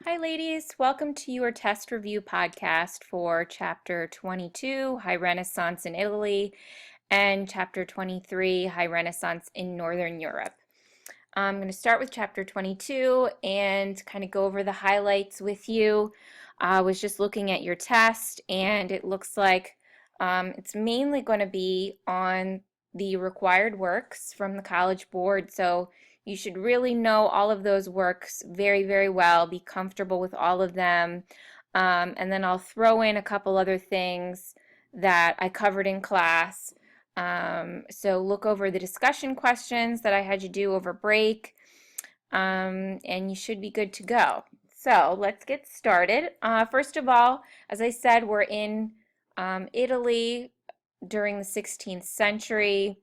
Hi ladies, welcome to your test review podcast for Chapter 22, High Renaissance in Italy, and Chapter 23, High Renaissance in Northern Europe. I'm going to start with Chapter 22 and kind of go over the highlights with you. I was just looking at your test and it looks like it's mainly going to be on the required works from the College Board, so you should really know all of those works very, very well, be comfortable with all of them, and then I'll throw in a couple other things that I covered in class. So look over the discussion questions that I had you do over break, and you should be good to go. So let's get started. First of all, as I said, we're in Italy during the 16th century,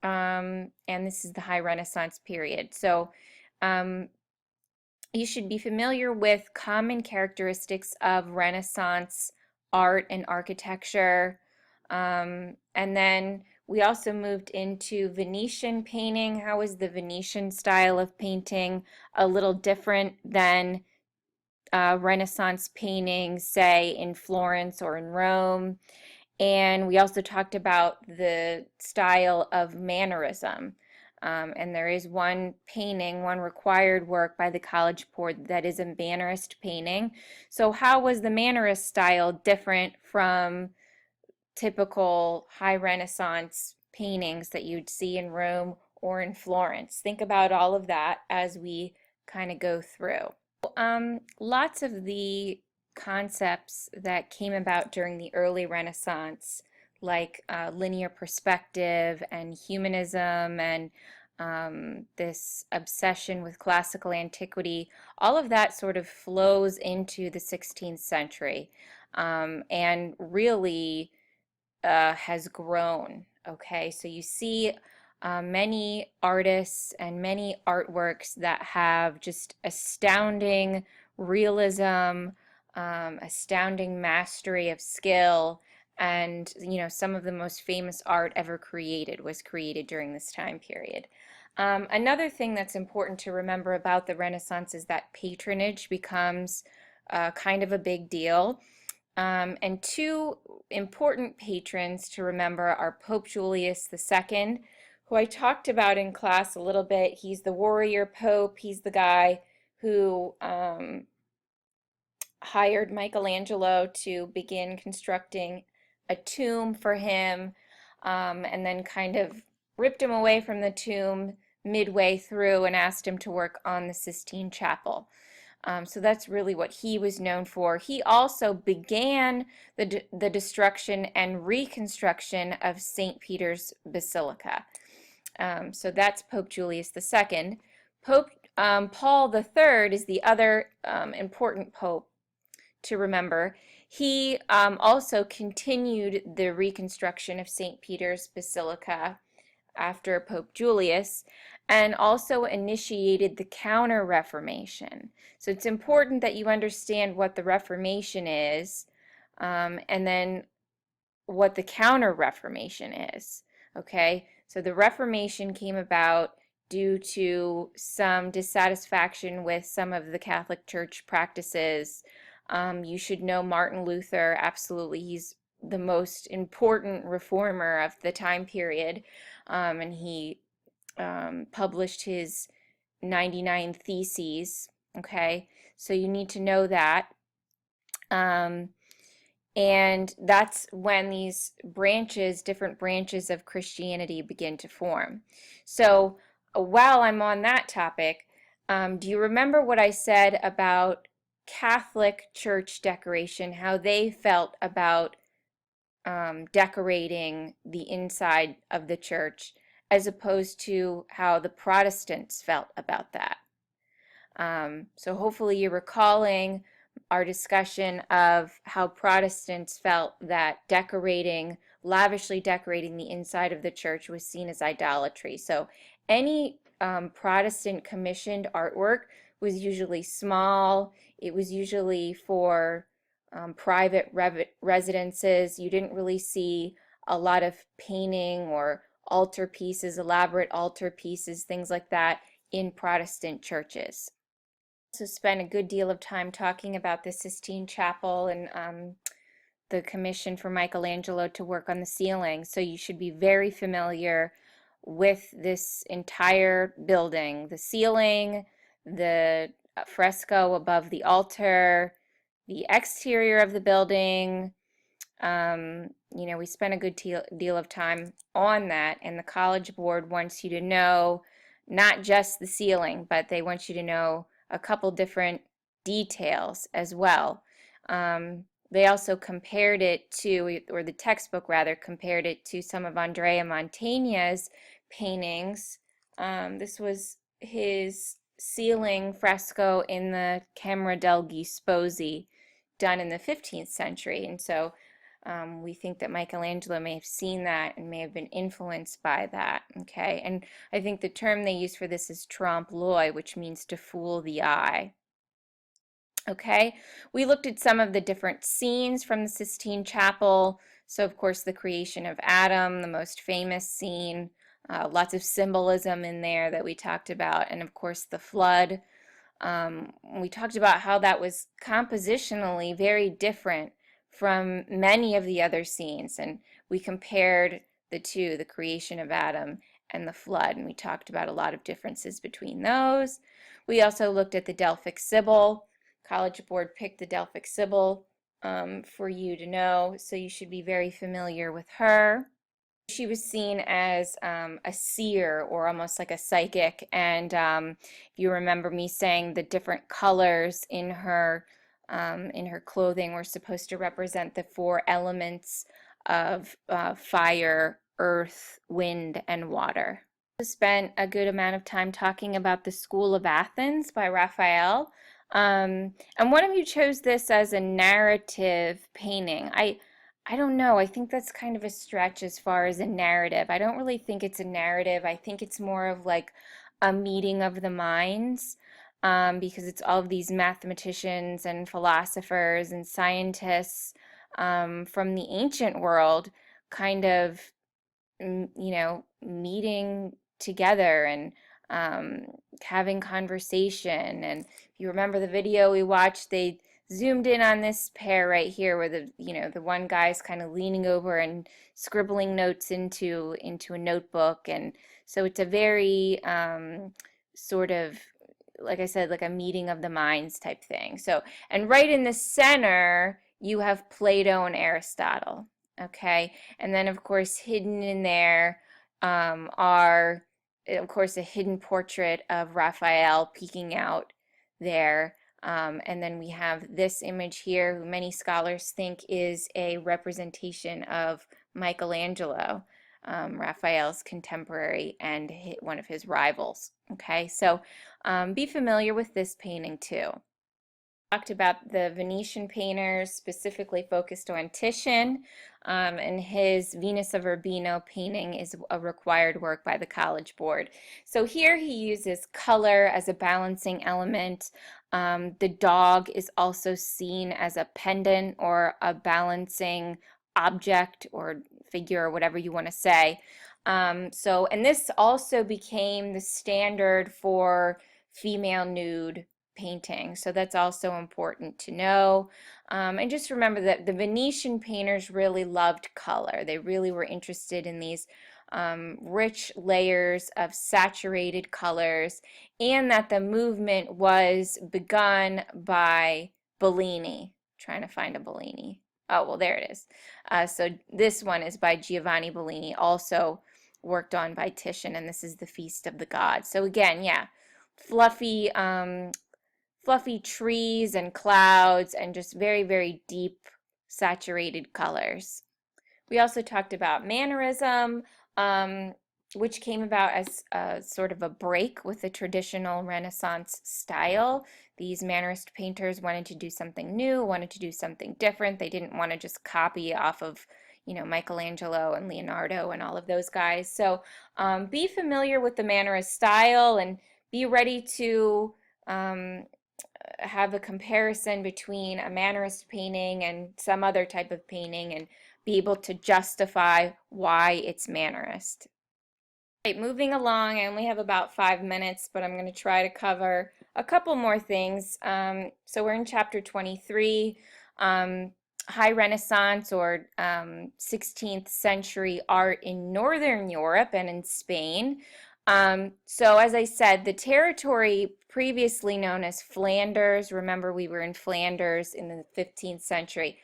and this is the High Renaissance period. So you should be familiar with common characteristics of Renaissance art and architecture. And then we also moved into Venetian painting. How is the Venetian style of painting a little different than Renaissance painting, say, in Florence or in Rome? And we also talked about the style of Mannerism. And there is one painting, one required work by the College Board that is a Mannerist painting. So how was the Mannerist style different from typical high Renaissance paintings that you'd see in Rome or in Florence? Think about all of that as we kind of go through. Lots of the concepts that came about during the early Renaissance, like linear perspective and humanism and this obsession with classical antiquity, all of that sort of flows into the 16th century and really has grown. Okay, so you see many artists and many artworks that have just astounding realism, astounding mastery of skill, and some of the most famous art ever created was created during this time period. Another thing that's important to remember about the Renaissance is that patronage becomes kind of a big deal. And two important patrons to remember are Pope Julius II, who I talked about in class a little bit. He's the warrior pope. He's the guy who hired Michelangelo to begin constructing a tomb for him, and then kind of ripped him away from the tomb midway through and asked him to work on the Sistine Chapel. So that's really what he was known for. He also began the destruction and reconstruction of St. Peter's Basilica. So that's Pope Julius II. Pope Paul III is the other important pope to remember. He also continued the reconstruction of St. Peter's Basilica after Pope Julius, and also initiated the Counter-Reformation. So it's important that you understand what the Reformation is, and then what the Counter-Reformation is. Okay, so the Reformation came about due to some dissatisfaction with some of the Catholic Church practices. You should know Martin Luther, absolutely. He's the most important reformer of the time period, and he published his 99 Theses. Okay, so you need to know that. And that's when these branches, different branches of Christianity begin to form. So while I'm on that topic, do you remember what I said about Catholic church decoration, how they felt about decorating the inside of the church, as opposed to how the Protestants felt about that? So hopefully you're recalling our discussion of how Protestants felt that lavishly decorating the inside of the church was seen as idolatry. So any Protestant commissioned artwork was usually small. It was usually for private residences. You didn't really see a lot of painting or altar pieces, elaborate altar pieces, things like that in Protestant churches. Also spent a good deal of time talking about the Sistine Chapel and the commission for Michelangelo to work on the ceiling. So you should be very familiar with this entire building, the ceiling, the fresco above the altar, the exterior of the building. We spent a good deal of time on that, and the College Board wants you to know not just the ceiling, but they want you to know a couple different details as well. They also compared it to, or the textbook rather, compared it to some of Andrea Mantegna's paintings. This was his ceiling fresco in the Camera degli Sposi, done in the 15th century. And so we think that Michelangelo may have seen that and may have been influenced by that, okay? And I think the term they use for this is trompe l'oeil, which means to fool the eye. Okay, we looked at some of the different scenes from the Sistine Chapel. So, of course, the creation of Adam, the most famous scene, lots of symbolism in there that we talked about, and of course, the flood. We talked about how that was compositionally very different from many of the other scenes, and we compared the two, the creation of Adam and the flood, and we talked about a lot of differences between those. We also looked at the Delphic Sibyl. College Board picked the Delphic Sibyl for you to know, so you should be very familiar with her. She was seen as a seer, or almost like a psychic, and if you remember me saying the different colors in her clothing were supposed to represent the four elements of fire, earth, wind, and water. I spent a good amount of time talking about the School of Athens by Raphael. And one of you chose this as a narrative painting. I don't know. I think that's kind of a stretch as far as a narrative. I don't really think it's a narrative. I think it's more of like a meeting of the minds, because it's all of these mathematicians and philosophers and scientists from the ancient world kind of meeting together and having conversation. And if you remember the video we watched, they zoomed in on this pair right here where the one guy's kind of leaning over and scribbling notes into a notebook. And so it's a very sort of, like I said, like a meeting of the minds type thing. So, and right in the center, you have Plato and Aristotle. Okay, and then of course hidden in there are, of course, a hidden portrait of Raphael peeking out there. And then we have this image here, who many scholars think is a representation of Michelangelo, Raphael's contemporary and one of his rivals. Okay, so be familiar with this painting too. Talked about the Venetian painters, specifically focused on Titian, and his Venus of Urbino painting is a required work by the College Board. So here he uses color as a balancing element. The dog is also seen as a pendant or a balancing object or figure, or whatever you want to say. And this also became the standard for female nude painting. So that's also important to know. And just remember that the Venetian painters really loved color. They really were interested in these rich layers of saturated colors, and that the movement was begun by Bellini. Trying to find a Bellini. Oh, well, there it is. So this one is by Giovanni Bellini, also worked on by Titian, and this is the Feast of the Gods. So again, yeah, fluffy trees and clouds and just very, very deep saturated colors. We also talked about Mannerism, which came about as sort of a break with the traditional Renaissance style. These Mannerist painters wanted to do something new, wanted to do something different. They didn't want to just copy off of Michelangelo and Leonardo and all of those guys. So be familiar with the Mannerist style and be ready to have a comparison between a Mannerist painting and some other type of painting and be able to justify why it's Mannerist. Right, moving along, I only have about 5 minutes, but I'm going to try to cover a couple more things. So we're in chapter 23, um, High Renaissance or 16th century art in Northern Europe and in Spain. So as I said, the territory previously known as Flanders, remember we were in Flanders in the 15th century,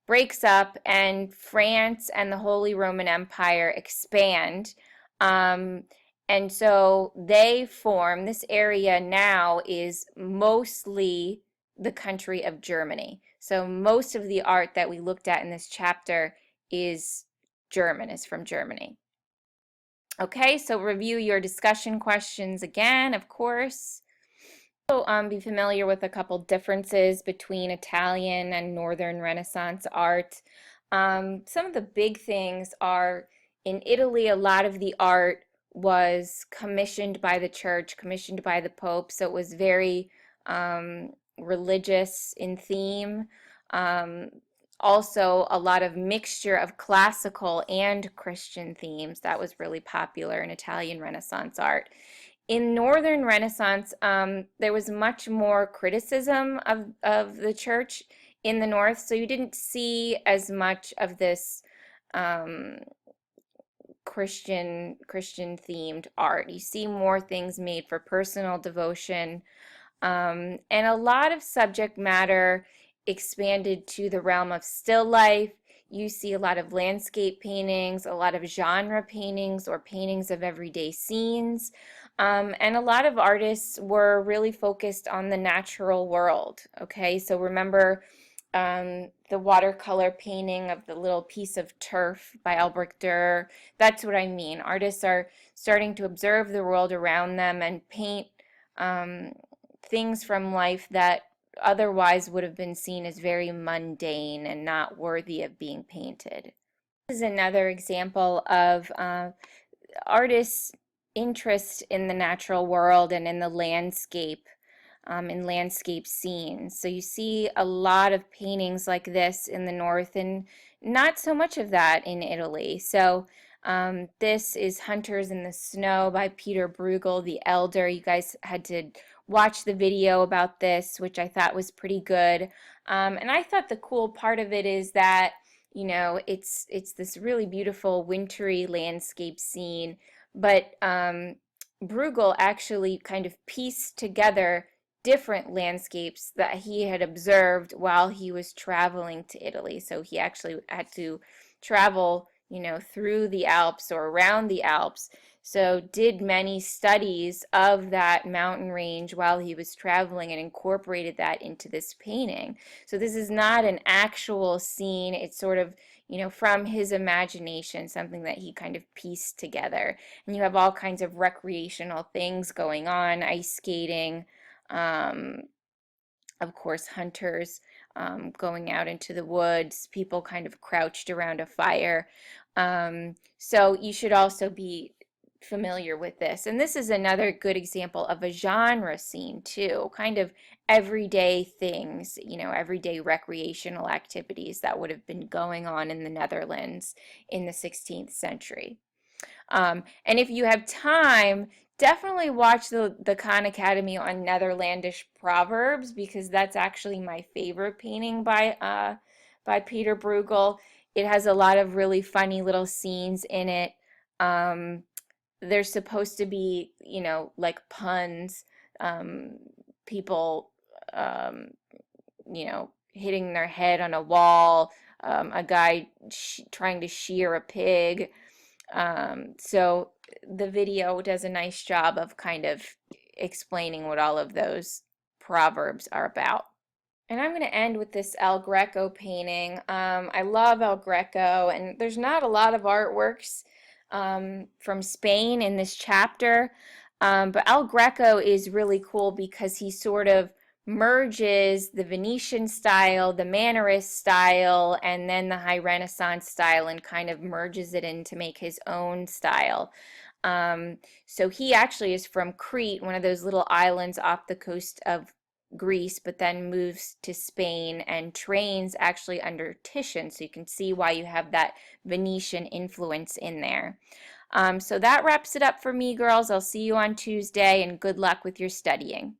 breaks up and France and the Holy Roman Empire expand. Um, and so they form, this area now is mostly the country of Germany. So most of the art that we looked at in this chapter is German, is from Germany. Okay, so review your discussion questions again, of course. So be familiar with a couple differences between Italian and Northern Renaissance art. Some of the big things are in Italy, a lot of the art was commissioned by the church, commissioned by the Pope, so it was very religious in theme. Um, Also, a lot of mixture of classical and Christian themes. That was really popular in Italian Renaissance art. In Northern Renaissance, there was much more criticism of the church in the North, so you didn't see as much of this um, Christian themed art. You see more things made for personal devotion, and a lot of subject matter expanded to the realm of still life. You see a lot of landscape paintings, a lot of genre paintings or paintings of everyday scenes. And a lot of artists were really focused on the natural world. Okay, so remember the watercolor painting of the little piece of turf by Albrecht Dürer. That's what I mean. Artists are starting to observe the world around them and paint um, things from life that otherwise would have been seen as very mundane and not worthy of being painted. This is another example of artists' interest in the natural world and in the landscape, in landscape scenes. So you see a lot of paintings like this in the north and not so much of that in Italy. So this is Hunters in the Snow by Pieter Bruegel the Elder. You guys had to watch the video about this, which I thought was pretty good. And I thought the cool part of it is that, you know, it's this really beautiful wintry landscape scene, but Bruegel actually kind of pieced together different landscapes that he had observed while he was traveling to Italy. So he actually had to travel, you know, through the Alps or around the Alps. So did many studies of that mountain range while he was traveling and incorporated that into this painting. So this is not an actual scene. It's sort of, you know, from his imagination, something that he kind of pieced together. And you have all kinds of recreational things going on, ice skating, um, of course, hunters going out into the woods, people kind of crouched around a fire. So you should also be familiar with this. And this is another good example of a genre scene too, kind of everyday things, you know, everyday recreational activities that would have been going on in the Netherlands in the 16th century. And if you have time, definitely watch the Khan Academy on Netherlandish proverbs, because that's actually my favorite painting by Pieter Bruegel. It has a lot of really funny little scenes in it. There's supposed to be, you know, like puns, people, um, you know, hitting their head on a wall, a guy trying to shear a pig. So the video does a nice job of kind of explaining what all of those proverbs are about. And I'm going to end with this El Greco painting. I love El Greco, and there's not a lot of artworks from Spain in this chapter, but El Greco is really cool because he sort of merges the Venetian style, the Mannerist style, and then the High Renaissance style and kind of merges it in to make his own style. So he actually is from Crete, one of those little islands off the coast of Greece, but then moves to Spain and trains actually under Titian. So you can see why you have that Venetian influence in there. So that wraps it up for me, girls. I'll see you on Tuesday, and good luck with your studying.